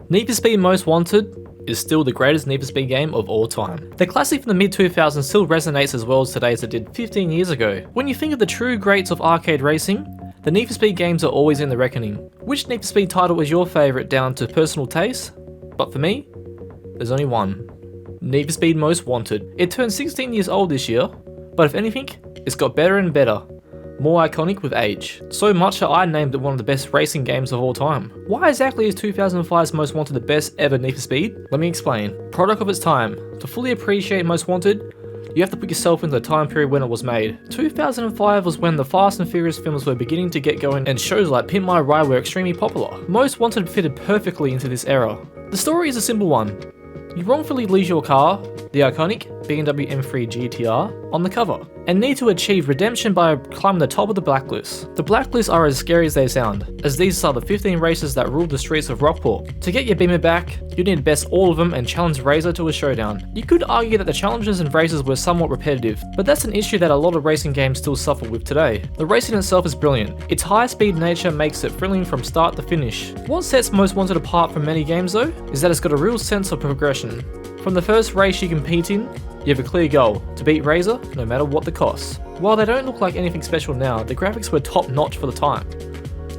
Need for Speed Most Wanted is still the greatest Need for Speed game of all time. The classic from the mid-2000s still resonates as well today as it did 15 years ago. When you think of the true greats of arcade racing, the Need for Speed games are always in the reckoning. Which Need for Speed title is your favourite down to personal taste? But for me, there's only one. Need for Speed Most Wanted. It turned 16 years old this year, but if anything, it's got better and better. More iconic with age. So much that I named it one of the best racing games of all time. Why exactly is 2005's Most Wanted the best ever Need for Speed? Let me explain. Product of its time. To fully appreciate Most Wanted, you have to put yourself into the time period when it was made. 2005 was when the Fast and Furious films were beginning to get going and shows like Pimp My Ride were extremely popular. Most Wanted fitted perfectly into this era. The story is a simple one. You wrongfully lose your car, the iconic BMW M3 GTR, on the cover, and need to achieve redemption by climbing the top of the blacklist. The blacklists are as scary as they sound, as these are the 15 races that ruled the streets of Rockport. To get your Beamer back, you need to best all of them and challenge Razor to a showdown. You could argue that the challenges and races were somewhat repetitive, but that's an issue that a lot of racing games still suffer with today. The racing itself is brilliant. Its high-speed nature makes it thrilling from start to finish. What sets Most Wanted apart from many games though, is that it's got a real sense of progression. From the first race you compete in, you have a clear goal, to beat Razor no matter what the cost. While they don't look like anything special now, the graphics were top notch for the time.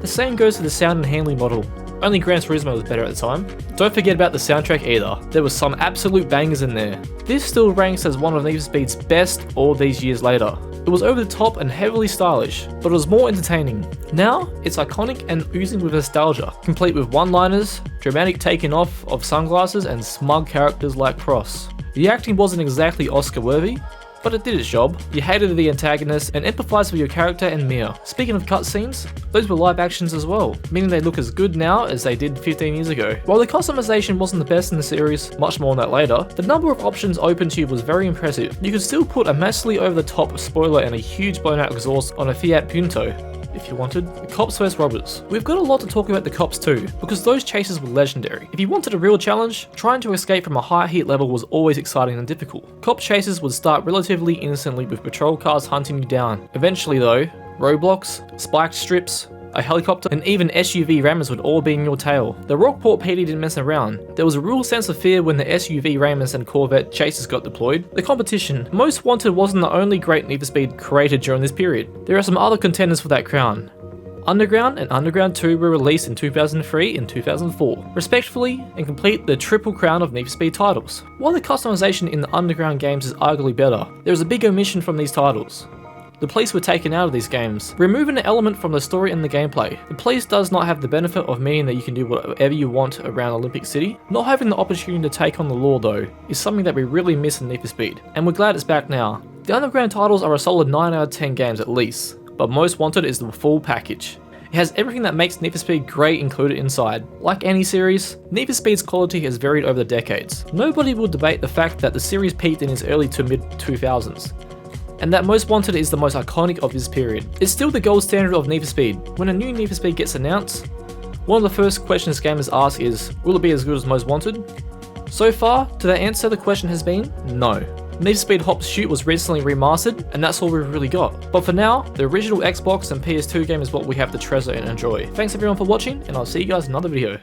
The same goes to the sound and handling model. Only Gran Turismo was better at the time. Don't forget about the soundtrack either, there was some absolute bangers in there. This still ranks as one of Need for Speed's best all these years later. It was over the top and heavily stylish, but it was more entertaining. Now, it's iconic and oozing with nostalgia, complete with one-liners, dramatic taking off of sunglasses and smug characters like Cross. The acting wasn't exactly Oscar-worthy, but it did its job. You hated the antagonist and empathized with your character and Mia. Speaking of cutscenes, those were live actions as well, meaning they look as good now as they did 15 years ago. While the customization wasn't the best in the series, much more on that later, the number of options open to you was very impressive. You could still put a massively over the top spoiler and a huge blown out exhaust on a Fiat Punto, if you wanted. The Cops vs Robbers. We've got a lot to talk about the Cops too, because those chases were legendary. If you wanted a real challenge, trying to escape from a high heat level was always exciting and difficult. Cop chases would start relatively instantly with patrol cars hunting you down. Eventually though, roadblocks, spiked strips, a helicopter, and even SUV rammers would all be in your tail. The Rockport PD didn't mess around. There was a real sense of fear when the SUV rammers and Corvette chases got deployed. The competition. Most Wanted wasn't the only great Need for Speed created during this period. There are some other contenders for that crown. Underground and Underground 2 were released in 2003 and 2004, respectively, and complete the triple crown of Need for Speed titles. While the customization in the Underground games is arguably better, there is a big omission from these titles. The police were taken out of these games, removing an element from the story and the gameplay. The police does not have the benefit of meaning that you can do whatever you want around Olympic City. Not having the opportunity to take on the law though, is something that we really miss in Need for Speed, and we're glad it's back now. The Underground titles are a solid 9 out of 10 games at least, but Most Wanted is the full package. It has everything that makes Need for Speed great included inside. Like any series, Need for Speed's quality has varied over the decades. Nobody will debate the fact that the series peaked in its early to mid 2000s. And that Most Wanted is the most iconic of this period. It's still the gold standard of Need for Speed. When a new Need for Speed gets announced, one of the first questions gamers ask is, will it be as good as Most Wanted? So far, to that answer the question has been, no. Need for Speed Hot Pursuit was recently remastered, and that's all we've really got. But for now, the original Xbox and PS2 game is what we have to treasure and enjoy. Thanks everyone for watching, and I'll see you guys in another video.